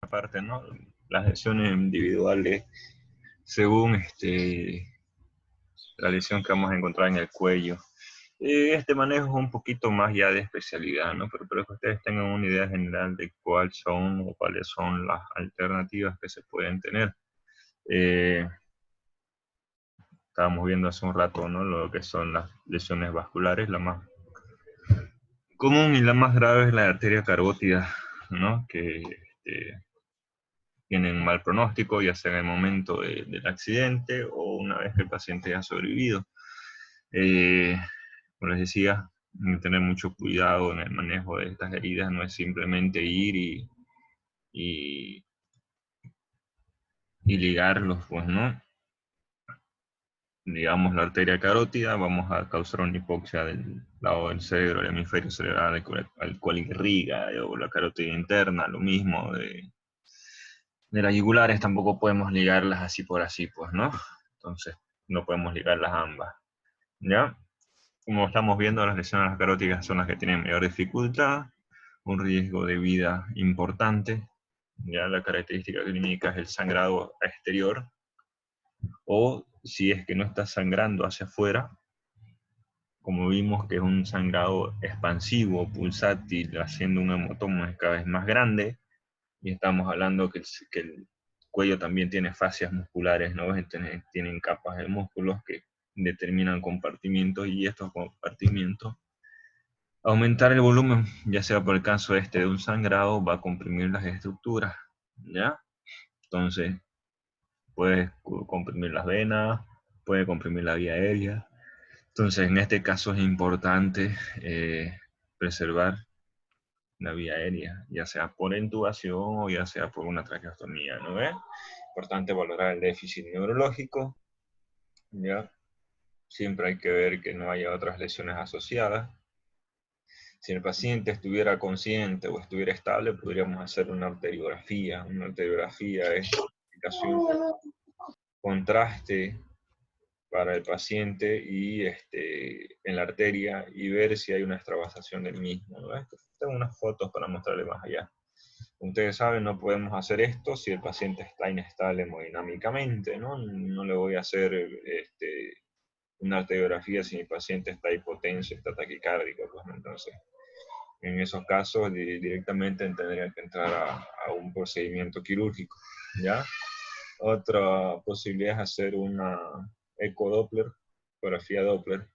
parte, ¿no? Las lesiones individuales, según la lesión que vamos a encontrar en el cuello. Este manejo es un poquito más ya de especialidad, ¿no? Pero que ustedes tengan una idea general de cuáles son las alternativas que se pueden tener. Estábamos viendo hace un rato, ¿no? Lo que son las lesiones vasculares, la más común y la más grave es la arteria carótida, ¿no? Que tienen mal pronóstico, ya sea en el momento del accidente o una vez que el paciente ya ha sobrevivido. Como les decía, tener mucho cuidado en el manejo de estas heridas, no es simplemente ir y, y ligarlos, pues, ¿no? Digamos, la arteria carótida, vamos a causar una hipoxia del lado del cerebro, el hemisferio cerebral al cual irriga, o la carótida interna, lo mismo de las yugulares, tampoco podemos ligarlas así por así, pues, ¿no? Entonces, no podemos ligarlas ambas, ¿ya? Como estamos viendo, las lesiones carótidas son las que tienen mayor dificultad, un riesgo de vida importante, ya la característica clínica es el sangrado exterior, o si es que no está sangrando hacia afuera, como vimos que es un sangrado expansivo, pulsátil, haciendo un hemotoma cada vez más grande, y estamos hablando que el cuello también tiene fascias musculares, ¿no? Tienen capas de músculos que determinan compartimientos, y estos compartimientos, aumentar el volumen, ya sea por el caso de un sangrado, va a comprimir las estructuras, ¿ya? Entonces, puede comprimir las venas, puede comprimir la vía aérea. Entonces, en este caso es importante preservar la vía aérea, ya sea por intubación o ya sea por una traqueostomía, ¿no ves? Importante valorar el déficit neurológico, ¿ya? Siempre hay que ver que no haya otras lesiones asociadas. Si el paciente estuviera consciente o estuviera estable, podríamos hacer una arteriografía. Una arteriografía es una contraste para el paciente y en la arteria y ver si hay una extravasación del mismo, ¿no? Tengo unas fotos para mostrarle más allá. Ustedes saben, no podemos hacer esto si el paciente está inestable hemodinámicamente, ¿no? No le voy a hacer una arteriografía si mi paciente está hipotenso, está taquicárdico, pues, ¿no? Entonces, en esos casos directamente tendría que entrar a un procedimiento quirúrgico, ¿ya? Otra posibilidad es hacer una ecodoppler, ecografía Doppler.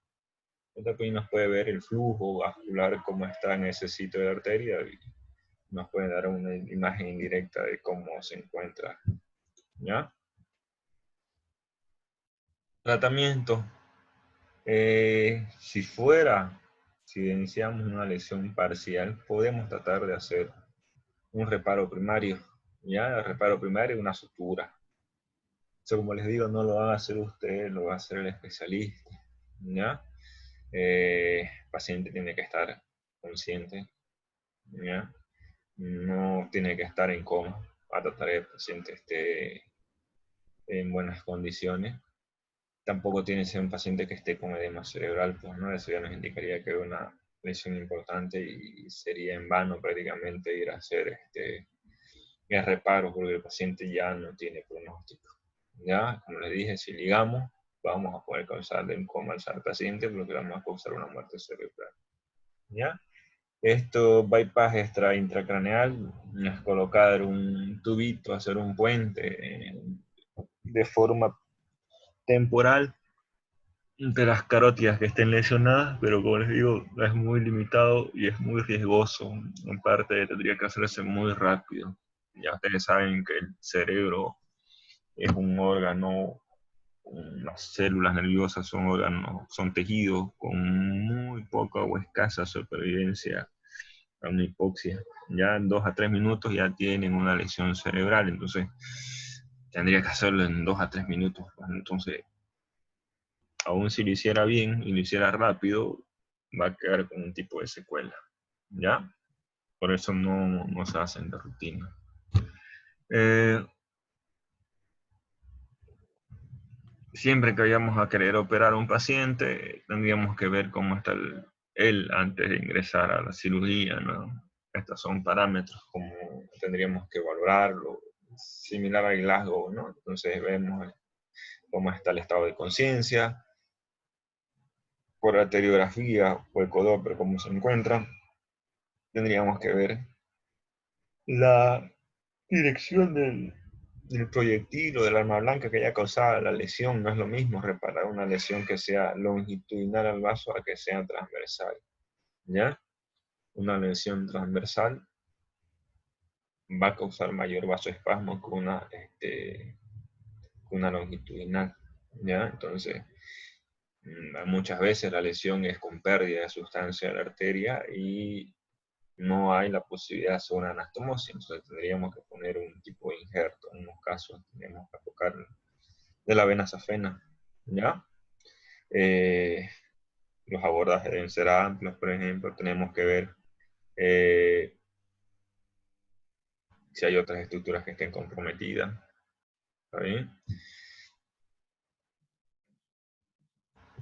Esta pues nos puede ver el flujo vascular, cómo está en ese sitio de arteria, y nos puede dar una imagen indirecta de cómo se encuentra, ¿ya? Tratamiento. Si iniciamos una lesión parcial, podemos tratar de hacer un reparo primario, ¿ya? El reparo primario es una sutura. Eso, como les digo, no lo va a hacer usted, lo va a hacer el especialista, ¿ya? El paciente tiene que estar consciente, ¿ya? No tiene que estar en coma, va a tratar que el paciente esté en buenas condiciones. Tampoco tiene que ser un paciente que esté con edema cerebral, pues, ¿no? Eso ya nos indicaría que es una lesión importante y sería en vano prácticamente ir a hacer el reparo, porque el paciente ya no tiene pronóstico. Ya, como les dije, si ligamos, vamos a poder causarle un coma al paciente, porque vamos a causar una muerte cerebral. ¿Ya? Esto, bypass intracraneal, es colocar un tubito, hacer un puente de forma temporal de las carótidas que estén lesionadas, pero como les digo, es muy limitado y es muy riesgoso. En parte tendría que hacerse muy rápido. Ya ustedes saben que el cerebro es un órgano, las células nerviosas son órganos, son tejidos con muy poca o escasa supervivencia a una hipoxia. Ya en 2 a 3 minutos ya tienen una lesión cerebral, entonces tendría que hacerlo en 2 a 3 minutos. Entonces, aún si lo hiciera bien y lo hiciera rápido, va a quedar con un tipo de secuela, ¿ya? Por eso no se hacen de rutina. Siempre que vayamos a querer operar a un paciente, tendríamos que ver cómo está él antes de ingresar a la cirugía, ¿no? Estos son parámetros como tendríamos que valorarlo, similar al Glasgow, ¿no? Entonces vemos cómo está el estado de conciencia, por arteriografía o ecodoppler, cómo se encuentra. Tendríamos que ver la dirección del proyectil o del arma blanca que haya causado la lesión. No es lo mismo reparar una lesión que sea longitudinal al vaso a que sea transversal, ¿ya? Una lesión transversal va a causar mayor vasoespasmo que una longitudinal, ¿ya? Entonces, muchas veces la lesión es con pérdida de sustancia de la arteria y no hay la posibilidad de hacer una anastomosis, entonces tendríamos que poner un tipo de injerto. En unos casos tenemos que tocar de la vena safena, ¿ya? Eh, los abordajes deben ser amplios, por ejemplo, tenemos que ver eh, si hay otras estructuras que estén comprometidas, ¿está bien?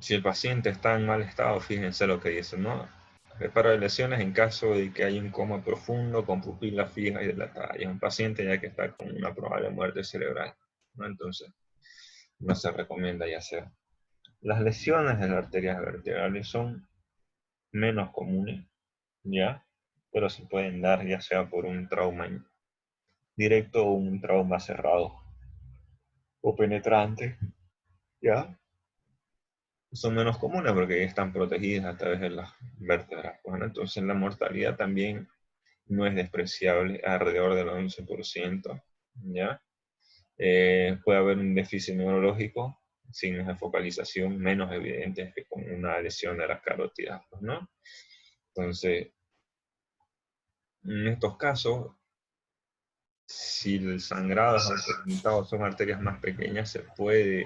Si el paciente está en mal estado, fíjense lo que dice, ¿no? Reparo de lesiones en caso de que haya un coma profundo con pupila fija y dilatada. Y es un paciente ya que está con una probable muerte cerebral, ¿no? Entonces, no se recomienda ya hacer. Las lesiones de las arterias vertebrales son menos comunes, ¿ya? Pero se pueden dar ya sea por un trauma directo o un trauma cerrado o penetrante, ¿ya? Son menos comunes porque están protegidas a través de las vértebras. Bueno, entonces la mortalidad también no es despreciable, alrededor del 11%, ¿ya? Puede haber un déficit neurológico, signos de focalización menos evidentes que con una lesión de las carótidas, ¿no? Entonces, en estos casos, si el sangrado es autolimitado, son arterias más pequeñas, se puede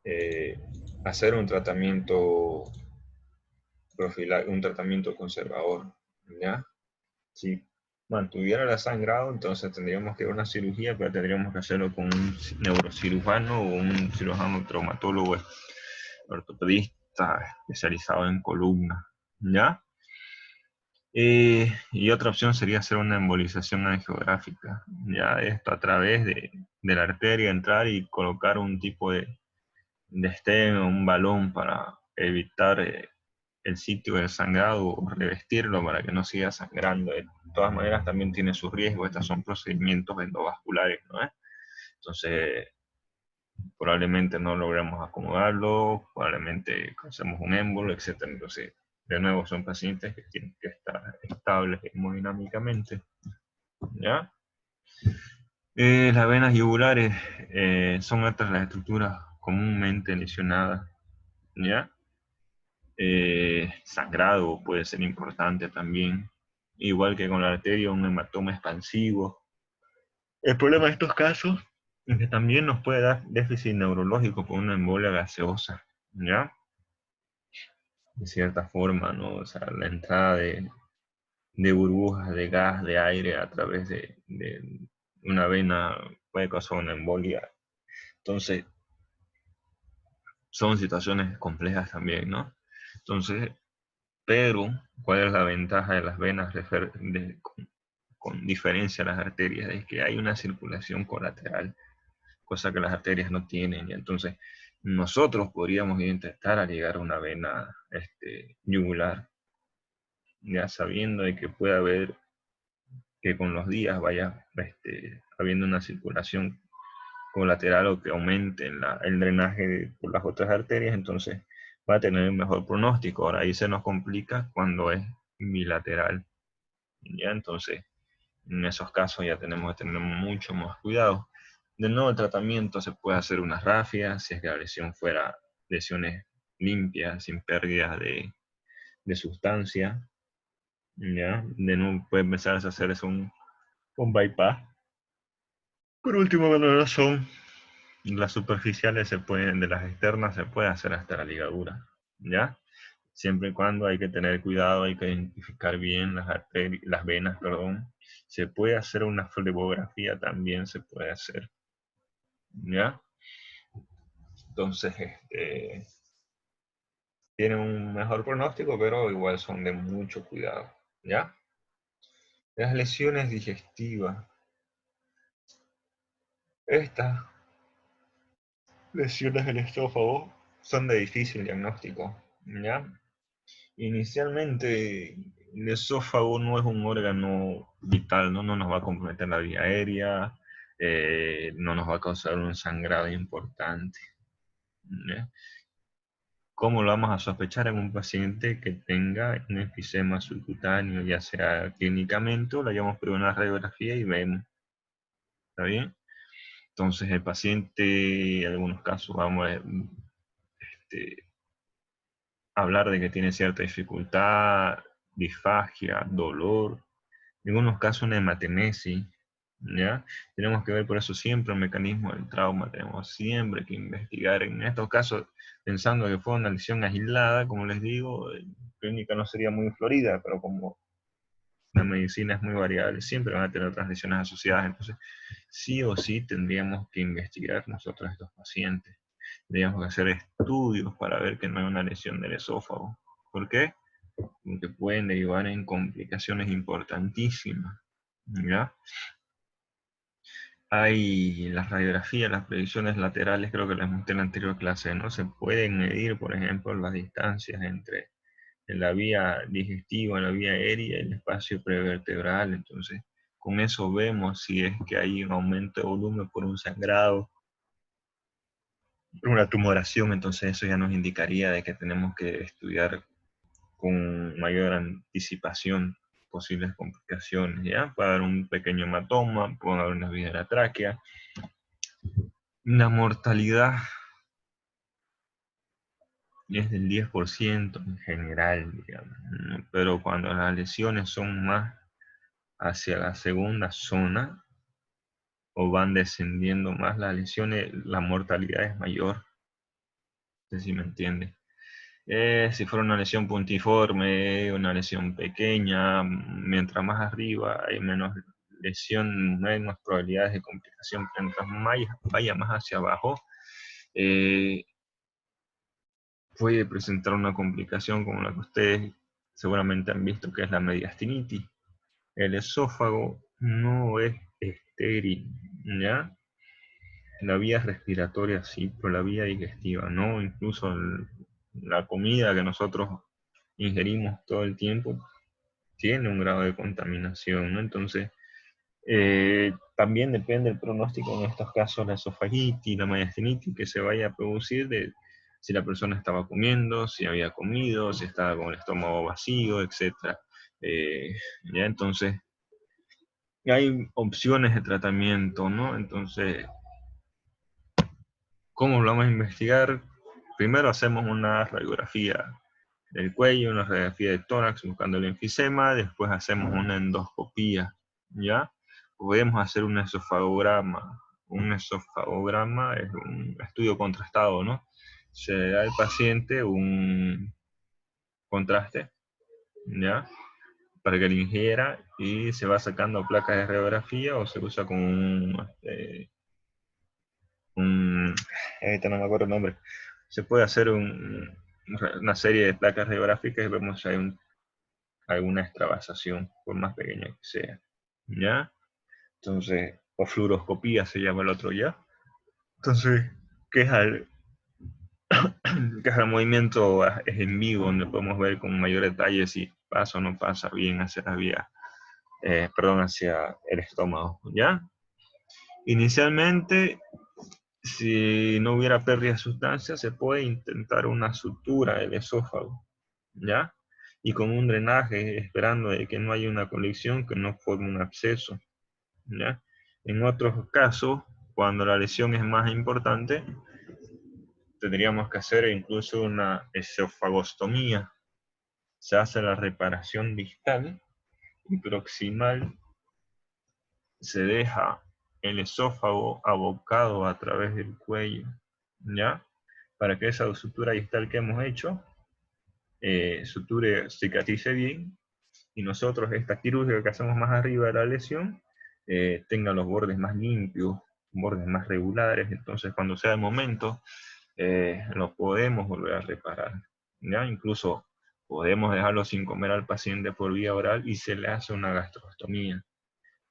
eh, hacer un tratamiento un tratamiento conservador, ¿ya? Si mantuviera el sangrado, entonces tendríamos que ir a una cirugía, pero tendríamos que hacerlo con un neurocirujano o un cirujano traumatólogo ortopedista especializado en columna, ¿ya? Y otra opción sería hacer una embolización angiográfica, ya esto a través de la arteria, entrar y colocar un tipo de stent o un balón para evitar el sitio del sangrado o revestirlo para que no siga sangrando. De todas maneras también tiene sus riesgos, estos son procedimientos endovasculares, ¿no? Entonces probablemente no logremos acomodarlo, probablemente causemos un émbolo, etcétera. Entonces, de nuevo, son pacientes que tienen que estar estables hemodinámicamente, ¿ya? Las venas yugulares son otras las estructuras comúnmente lesionadas, ¿ya? Sangrado puede ser importante también, igual que con la arteria, un hematoma expansivo. El problema de estos casos es que también nos puede dar déficit neurológico con una embolia gaseosa, ¿ya? De cierta forma, ¿no? O sea, la entrada de burbujas de gas, de aire a través de una vena puede causar una embolia. Entonces, son situaciones complejas también, ¿no? Entonces, pero, ¿cuál es la ventaja de las venas con diferencia a las arterias? Es que hay una circulación colateral, cosa que las arterias no tienen. Y entonces, nosotros podríamos intentar llegar a una vena yugular, ya sabiendo de que puede haber, que con los días vaya habiendo una circulación colateral o que aumente el drenaje por las otras arterias, entonces va a tener un mejor pronóstico. Ahora ahí se nos complica cuando es bilateral, ¿ya? Entonces, en esos casos ya tenemos que tener mucho más cuidado. De nuevo, el tratamiento se puede hacer una rafia, si es que la lesión fuera lesiones limpias, sin pérdidas de sustancia, ¿ya? De nuevo puede empezar a hacerse un bypass. Por último, cuando no son las superficiales, de las externas se puede hacer hasta la ligadura, ¿ya? Siempre y cuando hay que tener cuidado, hay que identificar bien las venas, perdón. Se puede hacer una flebografía, también se puede hacer, ¿ya? Entonces, tienen un mejor pronóstico, pero igual son de mucho cuidado. ¿ya? Las lesiones digestivas. Estas lesiones del esófago son de difícil diagnóstico, ¿ya? Inicialmente, el esófago no es un órgano vital, ¿no? No nos va a comprometer la vía aérea, no nos va a causar un sangrado importante, ¿ya? ¿Cómo lo vamos a sospechar en un paciente que tenga un enfisema subcutáneo, ya sea clínicamente o le hayamos pedido una radiografía y vemos? ¿Está bien? Entonces el paciente, en algunos casos, vamos a este, hablar de que tiene cierta dificultad, disfagia, dolor, en algunos casos una hematemesis, ¿ya? Tenemos que ver por eso siempre el mecanismo del trauma, tenemos siempre que investigar. En estos casos, pensando que fue una lesión aislada, como les digo, la clínica no sería muy florida, pero como la medicina es muy variable, siempre van a tener otras lesiones asociadas, entonces sí o sí tendríamos que investigar nosotros a estos pacientes. Tendríamos que hacer estudios para ver que no hay una lesión del esófago. ¿Por qué? Porque pueden derivar en complicaciones importantísimas, ¿ya? Hay las radiografías, las proyecciones laterales, creo que les mostré en la anterior clase, ¿no? Se pueden medir, por ejemplo, las distancias entre la vía digestiva, la vía aérea y el espacio prevertebral. Entonces, con eso vemos si es que hay un aumento de volumen por un sangrado, por una tumoración. Entonces, eso ya nos indicaría de que tenemos que estudiar con mayor anticipación posibles complicaciones, ¿ya? Puede haber un pequeño hematoma, puede haber una vía de la tráquea. La mortalidad es del 10% en general, digamos, ¿no? Pero cuando las lesiones son más hacia la segunda zona o van descendiendo más las lesiones, la mortalidad es mayor. No sé si me entiende. Si fuera una lesión puntiforme, una lesión pequeña, mientras más arriba hay menos lesión, menos probabilidades de complicación. Mientras vaya más hacia abajo, eh, puede presentar una complicación como la que ustedes seguramente han visto, que es la mediastinitis. El esófago no es estéril, ¿ya? La vía respiratoria sí, pero la vía digestiva no. Incluso la comida que nosotros ingerimos todo el tiempo tiene un grado de contaminación, ¿no? Entonces, también depende del pronóstico, en estos casos, la esofagitis, la mediastinitis que se vaya a producir de si la persona estaba comiendo, si había comido, si estaba con el estómago vacío, etc. Ya entonces, hay opciones de tratamiento, ¿no? Entonces, ¿cómo lo vamos a investigar? Primero hacemos una radiografía del cuello, una radiografía de tórax buscando el enfisema, después hacemos una endoscopía, ¿ya? Podemos hacer un esofagograma. Un esofagograma es un estudio contrastado, ¿no? Se le da al paciente un contraste, ¿ya? Para que lo ingiera y se va sacando placas de radiografía o se usa con un ahorita no me acuerdo el nombre. Se puede hacer una serie de placas radiográficas y vemos si hay alguna extravasación, por más pequeña que sea. ¿Ya? Entonces, o fluoroscopía se llama el otro, ¿ya? Entonces, ¿qué es qué es el movimiento es en vivo, donde podemos ver con mayor detalle si pasa o no pasa bien hacia la vía, perdón, hacia el estómago, ¿ya? Inicialmente, si no hubiera pérdida de sustancia, se puede intentar una sutura del esófago, ¿ya? Y con un drenaje, esperando de que no haya una colección, que no forme un absceso, ¿ya? En otros casos, cuando la lesión es más importante, tendríamos que hacer incluso una esofagostomía. Se hace la reparación distal y proximal, se deja el esófago abocado a través del cuello, ¿ya? Para que esa sutura distal que hemos hecho, suture, cicatrice bien, y nosotros esta quirúrgica que hacemos más arriba de la lesión, tenga los bordes más limpios, bordes más regulares, entonces cuando sea el momento, lo podemos volver a reparar, ¿ya? Incluso podemos dejarlo sin comer al paciente por vía oral y se le hace una gastrostomía.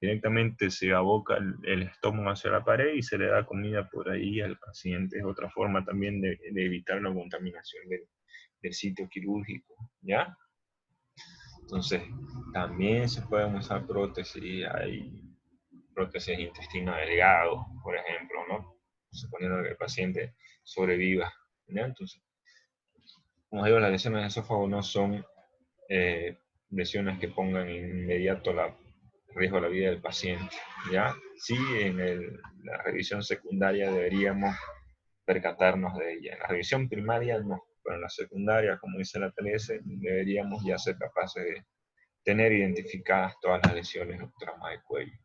Directamente se aboca el estómago hacia la pared y se le da comida por ahí al paciente. Es otra forma también de evitar la contaminación del sitio quirúrgico, ¿ya? Entonces, también se pueden usar prótesis, hay prótesis de intestino delgado, por ejemplo, ¿no? Suponiendo que el paciente sobreviva, ¿ya? Entonces, como digo, las lesiones de esófago no son lesiones que pongan en inmediato riesgo a la vida del paciente, ¿ya? Sí, la revisión secundaria deberíamos percatarnos de ella. En la revisión primaria no, pero en la secundaria, como dice la TLS, deberíamos ya ser capaces de tener identificadas todas las lesiones o traumas de cuello.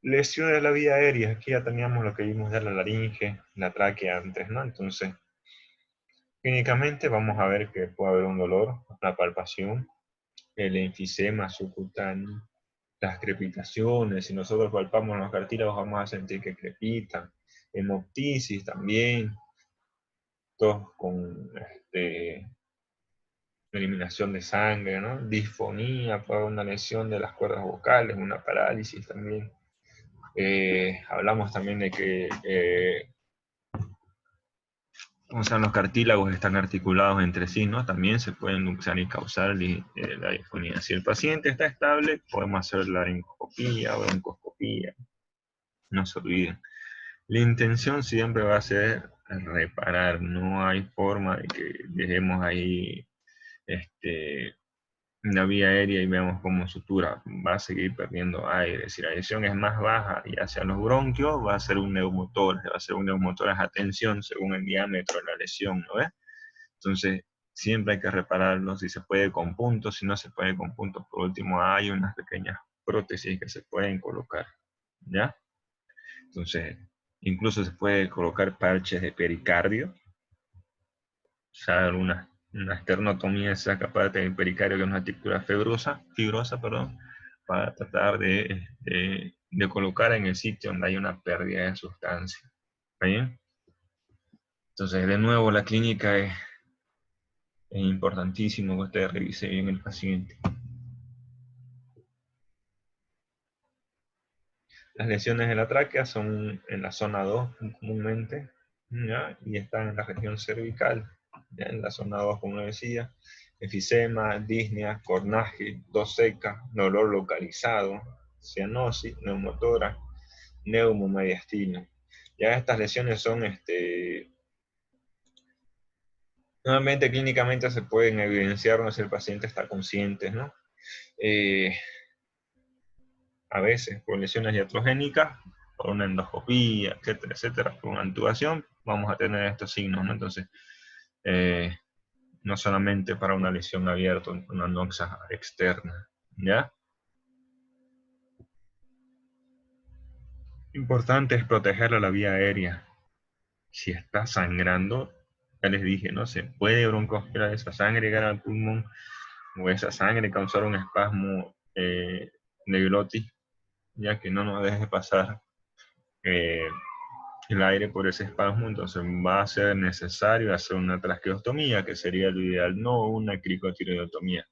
Lesiones de la vía aérea, aquí ya teníamos lo que vimos de la laringe, la tráquea antes, ¿no? Entonces, clínicamente vamos a ver que puede haber un dolor, la palpación, el enfisema subcutáneo, las crepitaciones, si nosotros palpamos los cartílagos vamos a sentir que crepitan, hemoptisis también, todos con eliminación de sangre, ¿no? Disfonía, puede haber una lesión de las cuerdas vocales, una parálisis también. Hablamos también de que los cartílagos están articulados entre sí, ¿no? También se pueden luxar y causar la disfonía. Si el paciente está estable, podemos hacer laringoscopía o broncoscopía. No se olviden. La intención siempre va a ser reparar. No hay forma de que dejemos ahí la vía aérea y vemos cómo sutura va a seguir perdiendo aire. Si la lesión es más baja y hacia los bronquios, va a ser un neumotórax, a tensión según el diámetro de la lesión, ¿no ves? Entonces, siempre hay que repararlo, si se puede con puntos, si no se puede con puntos, por último hay unas pequeñas prótesis que se pueden colocar, ¿ya? Entonces, incluso se puede colocar parches de pericardio, o sea, una esternotomía se saca parte del pericardio, que es una textura fibrosa, perdón, para tratar de colocar en el sitio donde hay una pérdida de sustancia. ¿Está bien? Entonces, de nuevo, la clínica es importantísimo que usted revise bien el paciente. Las lesiones de la tráquea son en la zona 2 comúnmente, ¿ya? Y están en la región cervical, ¿ya? En la zona 2, como decía, enfisema, disnea, cornaje, tos seca, dolor localizado, cianosis, neumotórax, neumomediastino. Ya estas lesiones son, normalmente clínicamente se pueden evidenciar si el paciente está consciente, ¿no? A veces por lesiones iatrogénicas, por una endoscopía, etcétera, etcétera, por una intubación, vamos a tener estos signos, ¿no? Entonces, no solamente para una lesión abierta, una noxa externa, ¿ya? Importante es proteger la vía aérea. Si está sangrando, ya les dije, ¿no? Se puede broncoaspirar esa sangre, llegar al pulmón, o esa sangre causar un espasmo de glotis, ya que no nos deje pasar el aire por ese espasmo, entonces va a ser necesario hacer una traqueostomía, que sería lo ideal, no una cricotireotomía.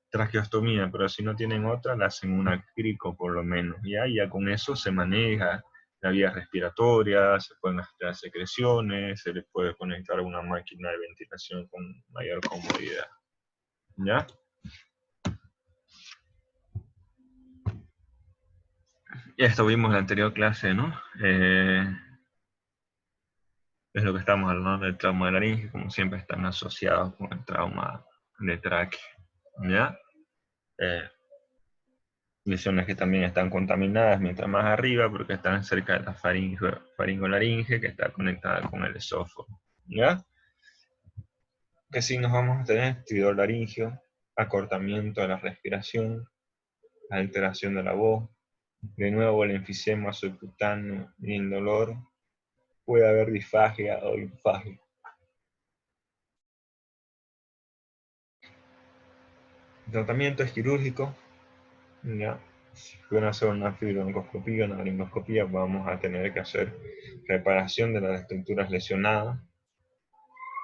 Traqueostomía, pero si no tienen otra, la hacen una crico por lo menos, ya con eso se maneja la vía respiratoria, se pueden hacer secreciones, se les puede conectar a una máquina de ventilación con mayor comodidad, ¿ya? Y esto vimos en la anterior clase, ¿no? Es lo que estamos hablando del trauma de laringe, como siempre están asociados con el trauma de tráquea, ¿ya? Eh, Lesiones que también están contaminadas mientras más arriba, porque están cerca de la faringolaringe, que está conectada con el esófago, ¿ya? ¿Qué signos vamos a tener? Estridor laringio, acortamiento de la respiración, alteración de la voz, de nuevo el enfisema subcutáneo y indolor, puede haber disfagia o linfagia. El tratamiento es quirúrgico, ¿ya? Si pueden hacer una fibroncoscopía, una laringoscopía, vamos a tener que hacer reparación de las estructuras lesionadas,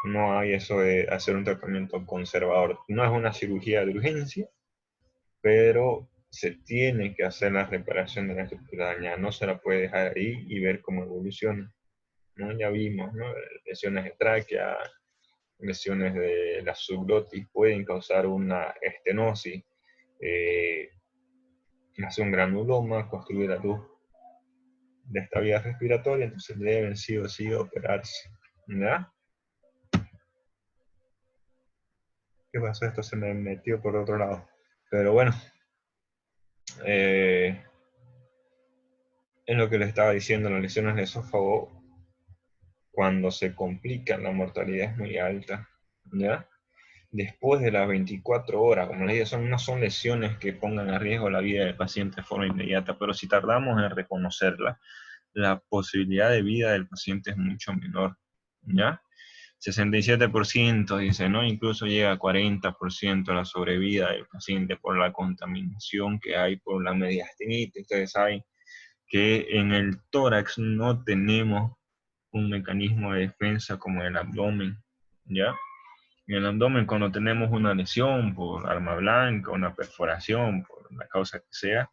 No hay eso de hacer un tratamiento conservador. No es una cirugía de urgencia, pero se tiene que hacer la reparación de la estructura dañada. No se la puede dejar ahí y ver cómo evoluciona, ¿no? Ya vimos, ¿no? Lesiones de tráquea, lesiones de la subglotis pueden causar una estenosis, eh, hacer un granuloma, construir la luz de esta vía respiratoria, entonces deben sí o sí operarse. ¿Ya? ¿Qué pasó? Esto se me metió por otro lado. Pero bueno, eh, es lo que le estaba diciendo, las lesiones de esófago, cuando se complican, la mortalidad es muy alta. ¿Ya? Después de las 24 horas, como les digo, no son lesiones que pongan a riesgo la vida del paciente de forma inmediata, pero si tardamos en reconocerla, la posibilidad de vida del paciente es mucho menor, ¿ya? 67% dice, ¿no? Incluso llega a 40% la sobrevida del paciente por la contaminación que hay por la mediastinitis. Ustedes saben que en el tórax no tenemos un mecanismo de defensa como el abdomen, ¿ya? En el abdomen, cuando tenemos una lesión por arma blanca, una perforación, por la causa que sea,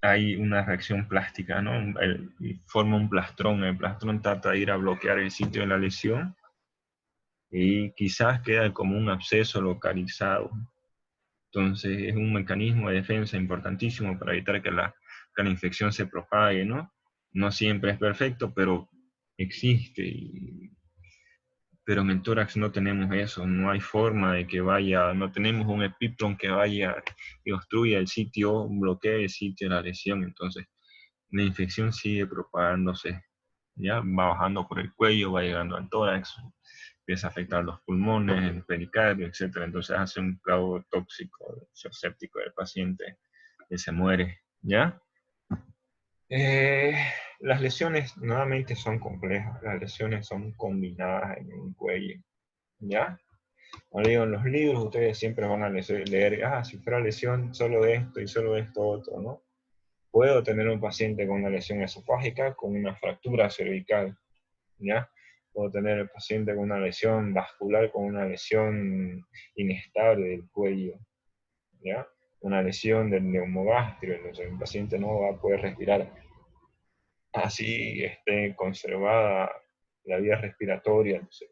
hay una reacción plástica, ¿no? Forma un plastrón. El plastrón trata de ir a bloquear el sitio de la lesión y quizás queda como un absceso localizado. Entonces, es un mecanismo de defensa importantísimo para evitar que la infección se propague, ¿no? No siempre es perfecto, pero existe. Pero en el tórax no tenemos eso, no hay forma de que vaya, no tenemos un epíplon que vaya y obstruya el sitio, bloquee el sitio de la lesión, entonces la infección sigue propagándose, ya va bajando por el cuello, va llegando al tórax, empieza a afectar los pulmones, el pericardio, etc. Entonces hace un clavo tóxico, shock séptico del paciente que se muere, ¿ya? Eh, las lesiones nuevamente son complejas, las lesiones son combinadas en un cuello, ¿ya? Como digo, en los libros ustedes siempre van a leer, si fuera lesión solo de esto y solo de esto otro, ¿no? Puedo tener un paciente con una lesión esofágica con una fractura cervical, ¿ya? Puedo tener el paciente con una lesión vascular con una lesión inestable del cuello, ¿ya? Una lesión del neumogastrio, entonces el paciente no va a poder respirar. Así esté conservada la vía respiratoria, entonces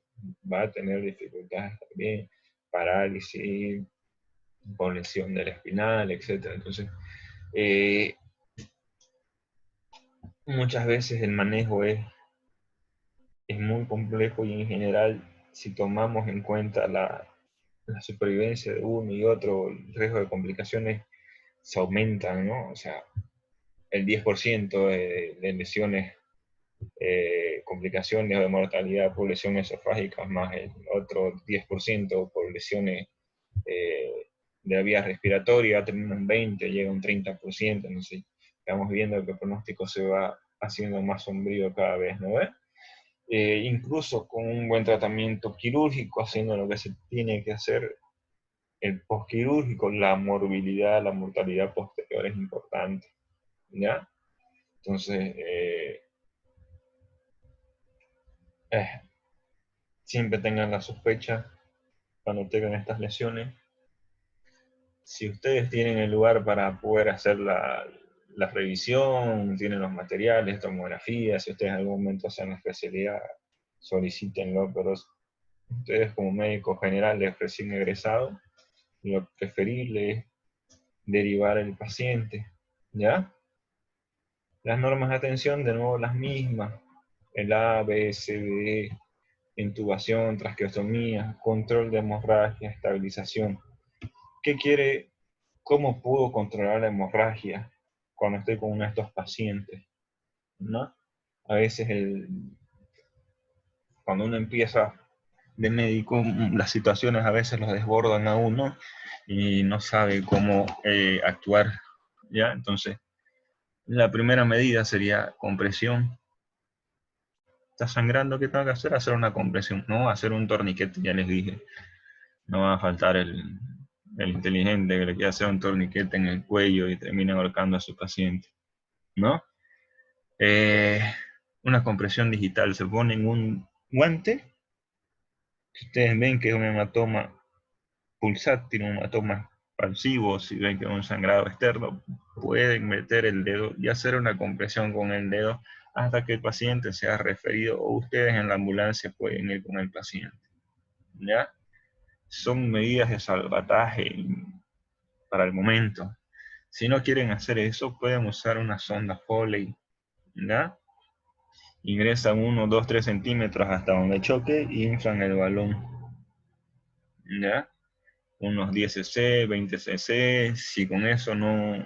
va a tener dificultades también, parálisis, por lesión del espinal, etc. Entonces, eh, muchas veces el manejo es muy complejo y en general, si tomamos en cuenta la supervivencia de uno y otro, el riesgo de complicaciones se aumentan, ¿no? O sea, el 10% de lesiones, complicaciones o de mortalidad por lesiones esofágicas, más el otro 10% por lesiones de la vía respiratoria, termina en 20, llega a un 30%, entonces estamos viendo que el pronóstico se va haciendo más sombrío cada vez, ¿no ves? Incluso con un buen tratamiento quirúrgico, haciendo lo que se tiene que hacer, el postquirúrgico, la morbilidad, la mortalidad posterior es importante, ¿ya? Entonces, eh, siempre tengan la sospecha cuando tengan estas lesiones. Si ustedes tienen el lugar para poder hacer la revisión, tienen los materiales, tomografía, si ustedes en algún momento hacen la especialidad, solicítenlo, pero ustedes como médicos generales recién egresados, lo preferible es derivar al paciente, ¿ya? Las normas de atención, de nuevo las mismas, el A, B, C, D, intubación, traqueostomía, control de hemorragia, estabilización. ¿Qué quiere? ¿Cómo puedo controlar la hemorragia cuando estoy con uno de estos pacientes? ¿No? A veces cuando uno empieza de médico, las situaciones a veces los desbordan a uno y no sabe cómo actuar, ¿ya? Entonces, la primera medida sería compresión. ¿Está sangrando? ¿Qué tengo que hacer? Hacer una compresión, no hacer un torniquete, ya les dije. No va a faltar el inteligente que le quiera hacer un torniquete en el cuello y termina ahorcando a su paciente, ¿no? Eh, una compresión digital, se pone en un guante Si ustedes ven que es un hematoma pulsátil, un hematoma expansivo, si ven que es un sangrado externo, pueden meter el dedo y hacer una compresión con el dedo hasta que el paciente sea referido, o ustedes en la ambulancia pueden ir con el paciente. ¿Ya? Son medidas de salvataje para el momento. Si no quieren hacer eso, pueden usar una sonda Foley, ¿ya? Ingresan 1, 2, 3 centímetros hasta donde choque y inflan el balón, ¿ya? Unos 10 cc, 20 cc, si con eso no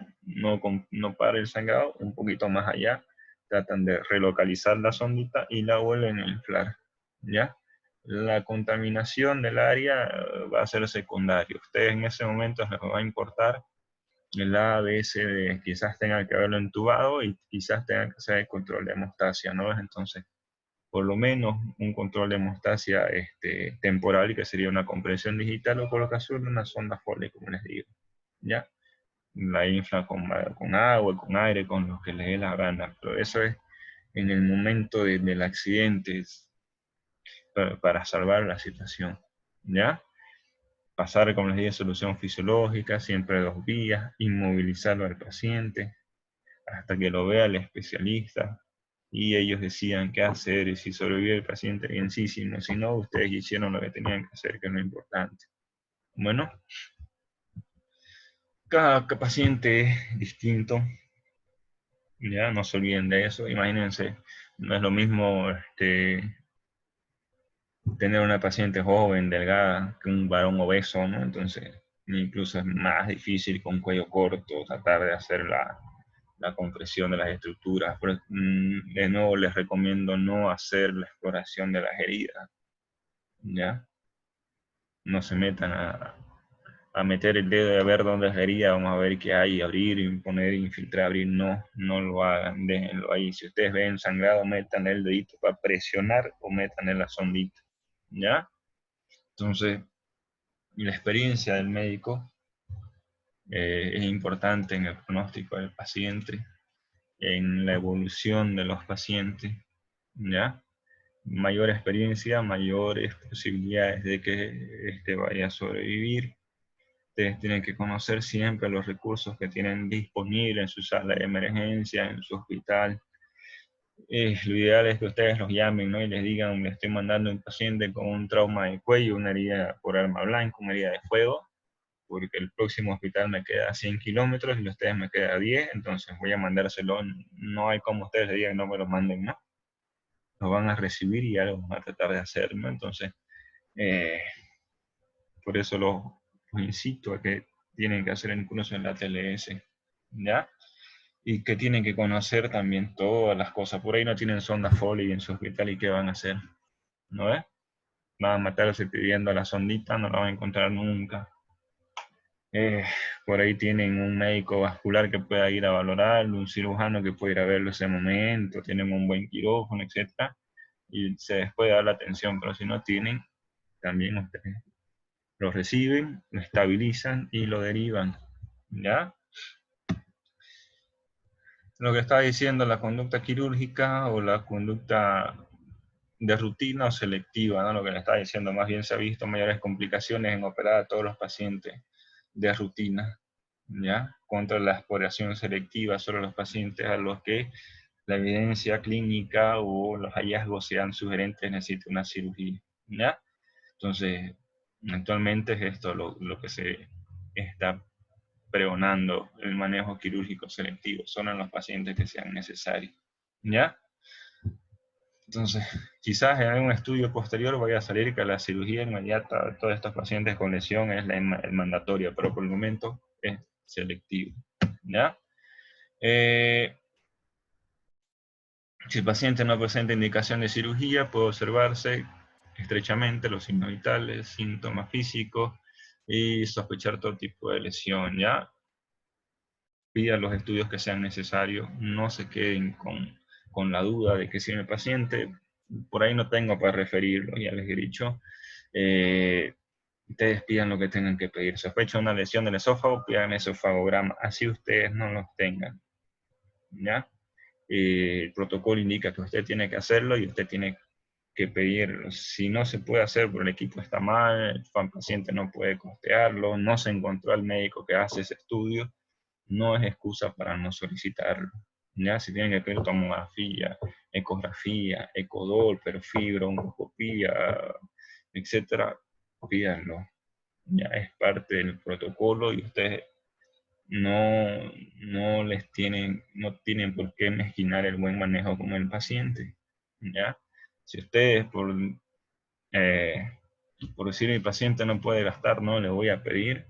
para el sangrado, un poquito más allá, tratan de relocalizar la sondita y la vuelven a inflar, ¿ya? La contaminación del área va a ser secundaria. Ustedes en ese momento les va a importar el ABS, quizás tengan que haberlo entubado y quizás tengan que hacer el control de hemostasia, ¿no? Entonces, por lo menos un control de hemostasia temporal, que sería una compresión digital o colocación de una sonda Foley, como les digo, ¿ya? La infla con agua, con aire, con lo que les dé la gana, pero eso es en el momento del accidente para salvar la situación, ¿ya? Pasar, como les dije, solución fisiológica, siempre 2 vías, inmovilizarlo al paciente hasta que lo vea el especialista y ellos decidan qué hacer y si sobrevive el paciente, bienísimo, si no, ustedes hicieron lo que tenían que hacer, que es lo importante. Bueno, cada paciente es distinto, ya no se olviden de eso, imagínense, no es lo mismo tener una paciente joven, delgada, que un varón obeso, ¿no? Entonces, incluso es más difícil con cuello corto tratar de hacer la compresión de las estructuras. Pero, de nuevo, les recomiendo no hacer la exploración de las heridas, ¿ya? No se metan a meter el dedo y a ver dónde es la herida, vamos a ver qué hay, abrir, poner, infiltrar, abrir, no lo hagan, déjenlo ahí. Si ustedes ven sangrado, metan el dedito para presionar o metan en la sondita, ¿ya? Entonces, la experiencia del médico es importante en el pronóstico del paciente, en la evolución de los pacientes, ¿ya? Mayor experiencia, mayores posibilidades de que vaya a sobrevivir. Ustedes tienen que conocer siempre los recursos que tienen disponibles en su sala de emergencia, en su hospital. Lo ideal es que ustedes los llamen, ¿no? Y les digan, le estoy mandando un paciente con un trauma de cuello, una herida por arma blanca, una herida de fuego, porque el próximo hospital me queda a 100 kilómetros y ustedes me queda a 10, entonces voy a mandárselo. No hay como ustedes le digan, no me lo manden, ¿no? Lo van a recibir y ya lo van a tratar de hacer, ¿no? Entonces, eh, por eso los insisto a que tienen que hacer el curso en la TLS, ¿ya? Y que tienen que conocer también todas las cosas. Por ahí no tienen sonda Foley en su hospital y ¿qué van a hacer? ¿No ves? Van a matarse pidiendo la sondita, no la van a encontrar nunca. Por ahí tienen un médico vascular que pueda ir a valorarlo, un cirujano que pueda ir a verlo ese momento, tienen un buen quirófano, etc. Y se les puede dar la atención, pero si no tienen, también ustedes lo reciben, lo estabilizan y lo derivan, ¿ya? Lo que está diciendo la conducta quirúrgica o la conducta de rutina o selectiva, ¿no? Lo que le está diciendo, más bien se ha visto mayores complicaciones en operar a todos los pacientes de rutina, ¿ya? Contra la exploración selectiva, solo los pacientes a los que la evidencia clínica o los hallazgos sean sugerentes necesitan una cirugía, ¿ya? Entonces, actualmente es esto lo que se está pregonando, el manejo quirúrgico selectivo, solo en los pacientes que sean necesarios, ¿ya? Entonces, quizás en un estudio posterior vaya a salir que la cirugía inmediata de todos estos pacientes con lesión es el mandatorio, pero por el momento es selectivo, ¿ya? Si el paciente no presenta indicación de cirugía, puede observarse estrechamente los signos vitales, síntomas físicos y sospechar todo tipo de lesión, ¿ya? Pidan los estudios que sean necesarios, no se queden con la duda de que si el paciente, por ahí no tengo para referirlo, ya les he dicho, ustedes pidan lo que tengan que pedir. Sospecha una lesión del esófago, pidan esofagograma, así ustedes no los tengan, ¿ya? El protocolo indica que usted tiene que hacerlo y usted tiene que pedirlo. Si no se puede hacer porque el equipo está mal, el paciente no puede costearlo, no se encontró al médico que hace ese estudio, no es excusa para no solicitarlo. Ya, si tienen que pedir tomografía, ecografía, ecodoppler, fibra, oncoscopía, etcétera, pídanlo. Ya es parte del protocolo y ustedes no tienen por qué mezquinar el buen manejo con el paciente. ¿Ya? Si ustedes por decir mi paciente no puede gastar, no le voy a pedir,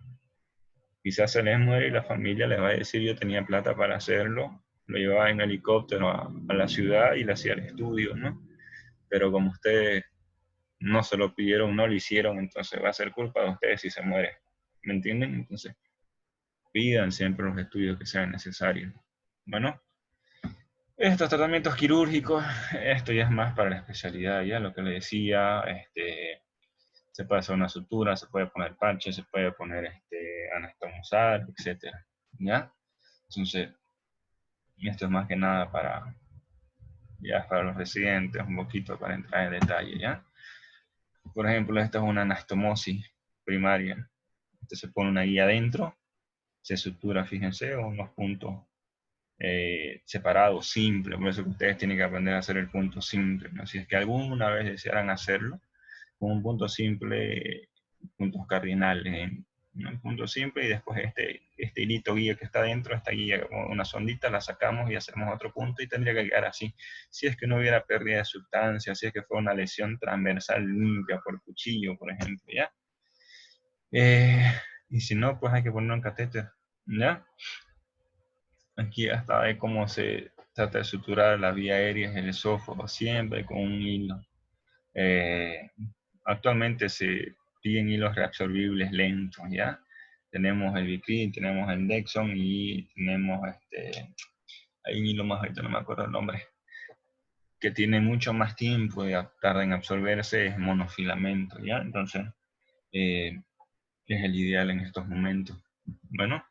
quizás se les muere y la familia les va a decir yo tenía plata para hacerlo, lo llevaba en helicóptero a la ciudad y le hacía el estudio, ¿no? Pero como ustedes no se lo pidieron, no lo hicieron, entonces va a ser culpa de ustedes si se muere. ¿Me entienden? Entonces, pidan siempre los estudios que sean necesarios. Bueno, estos tratamientos quirúrgicos, esto ya es más para la especialidad, ya lo que le decía, se puede hacer una sutura, se puede poner parche, se puede poner anastomosar, etcétera, ¿ya? Entonces, esto es más que nada para los residentes, un poquito para entrar en detalle, ¿ya? Por ejemplo, esta es una anastomosis primaria. Se pone una guía adentro, se sutura, fíjense, unos puntos separados, simples. Por eso que ustedes tienen que aprender a hacer el punto simple, ¿no? Si es que alguna vez desearan hacerlo, con un punto simple, puntos cardinales, ¿no? Un punto simple y después este hilito guía que está dentro, esta guía como una sondita, la sacamos y hacemos otro punto y tendría que quedar así. Si es que no hubiera pérdida de sustancia, si es que fue una lesión transversal limpia por cuchillo, por ejemplo, ¿ya? Y si no, pues hay que poner un catéter, ¿ya? Aquí ya está de cómo se trata de suturar las vías aéreas del esófago, siempre con un hilo. Actualmente se piden hilos reabsorbibles lentos, ¿ya? Tenemos el Vicrin, tenemos el Dexon y tenemos hay un hilo más, ahorita no me acuerdo el nombre, que tiene mucho más tiempo y tarda en absorberse, es monofilamento, ¿ya? Entonces, es el ideal en estos momentos. Bueno,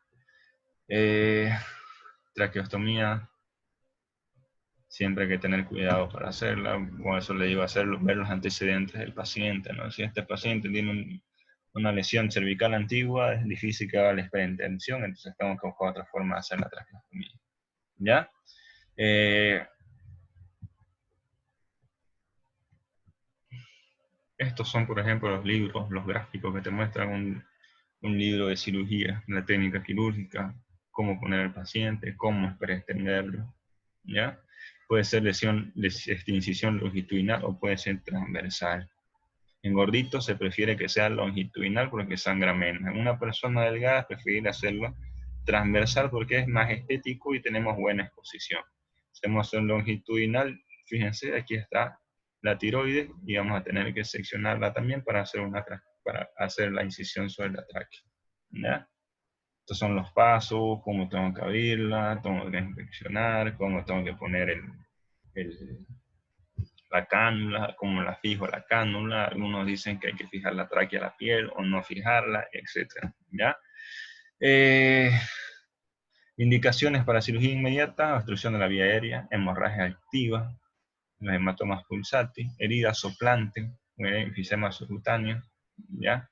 traqueostomía, siempre hay que tener cuidado para hacerla, por eso le digo hacerlo, ver los antecedentes del paciente, ¿no? Si este paciente tiene una lesión cervical antigua, es difícil que haga la hipertensión, entonces tengo que buscar otra forma de hacer la traqueostomía, ¿ya? Estos son, por ejemplo, los libros, los gráficos que te muestran un libro de cirugía, la técnica quirúrgica, cómo poner al paciente, cómo extenderlo, ¿ya? Puede ser incisión longitudinal o puede ser transversal. En gorditos se prefiere que sea longitudinal porque sangra menos. En una persona delgada prefiere hacerlo transversal porque es más estético y tenemos buena exposición. Hacemos un longitudinal, fíjense, aquí está la tiroides y vamos a tener que seccionarla también para hacer la incisión sobre la tráquea, ¿ya? Estos son los pasos, cómo tengo que abrirla, tengo que inspeccionar, cómo tengo que poner el la cánula, cómo la fijo la cánula, algunos dicen que hay que fijar la tráquea a la piel o no fijarla, etc. ¿Ya? Eh, Indicaciones para cirugía inmediata: obstrucción de la vía aérea, hemorragia activa, los hematomas pulsati, herida soplante, enfisema subcutáneo, ¿ya?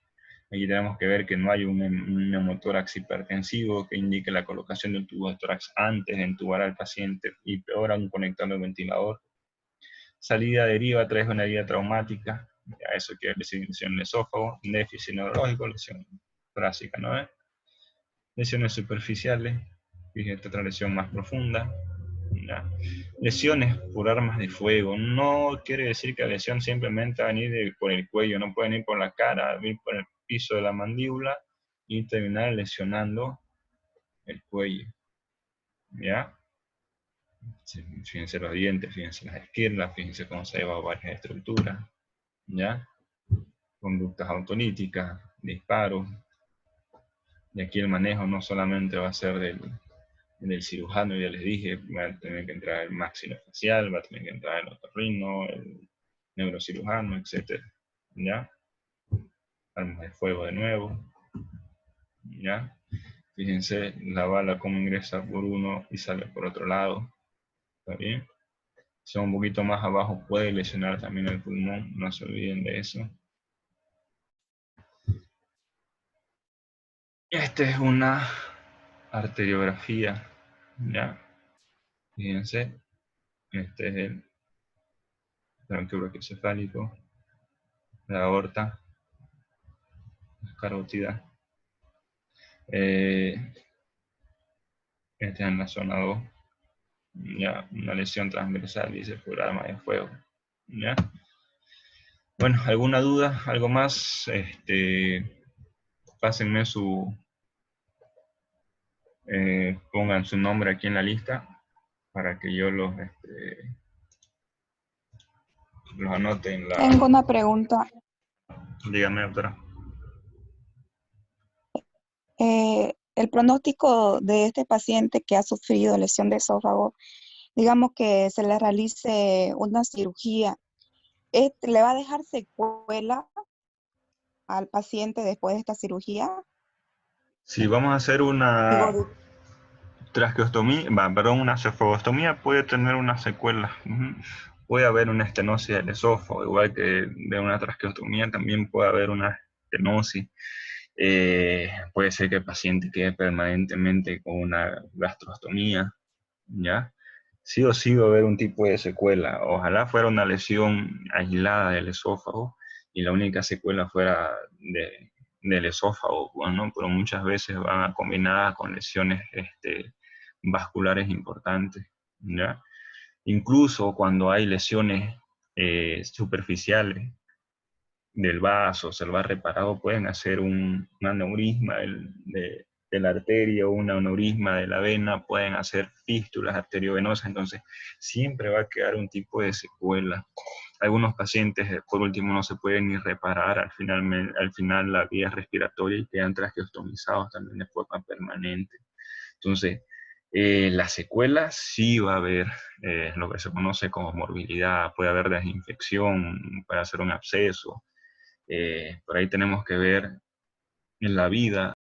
Aquí tenemos que ver que no hay un neumotórax hipertensivo que indique la colocación de un tubo de tórax antes de entubar al paciente y peor aún conectando el ventilador. Salida deriva a través de una herida traumática, ya eso quiere decir lesión del esófago, déficit neurológico, lesión torácica, ¿no es? Lesiones superficiales, fíjate otra lesión más profunda, ¿ya? Lesiones por armas de fuego, no quiere decir que la lesión simplemente va a venir por el cuello, no pueden ir por la cara, venir por el piso de la mandíbula y terminar lesionando el cuello, ¿ya? Fíjense los dientes, fíjense las esquirlas, fíjense cómo se ha llevado varias estructuras, ¿ya? Conductas autolíticas, disparos. Y aquí el manejo no solamente va a ser del cirujano, ya les dije, va a tener que entrar el maxilofacial, va a tener que entrar el otorrino, el neurocirujano, etc. ¿Ya? Armas de fuego de nuevo. ¿Ya? Fíjense la bala cómo ingresa por uno y sale por otro lado. ¿Está bien? Si un poquito más abajo puede lesionar también el pulmón, no se olviden de eso. Esta es una arteriografía, ya, fíjense, este es el bronquio brachiocefálico, la aorta, la carótida, esta es en la zona 2, ya, una lesión transversal, dice por arma de fuego, ya. Bueno, ¿alguna duda? ¿Algo más? Pásenme pongan su nombre aquí en la lista para que yo los anote en la... Tengo una pregunta. Dígame, doctora. El pronóstico de este paciente que ha sufrido lesión de esófago, digamos que se le realice una cirugía, ¿le va a dejar secuela al paciente después de esta cirugía? Si vamos a hacer Digo, una traqueostomía, perdón, una cefalostomía, puede tener una secuela. Puede haber una estenosis del esófago, igual que de una traqueostomía también puede haber una estenosis. Puede ser que el paciente quede permanentemente con una gastrostomía, ¿ya? Sí o sí va a haber un tipo de secuela. Ojalá fuera una lesión aislada del esófago y la única secuela fuera del esófago, bueno, pero muchas veces van combinadas con lesiones vasculares importantes, ¿ya? Incluso cuando hay lesiones superficiales del vaso, se lo va reparado, pueden hacer un aneurisma de la arteria o un aneurisma de la vena, pueden hacer fístulas arteriovenosas, entonces siempre va a quedar un tipo de secuela. Algunos pacientes, por último, no se pueden ni reparar al final la vía respiratoria y quedan traqueostomizados también de forma permanente. Entonces, la secuela sí va a haber lo que se conoce como morbilidad, puede haber desinfección, puede hacer un absceso, por ahí tenemos que ver en la vida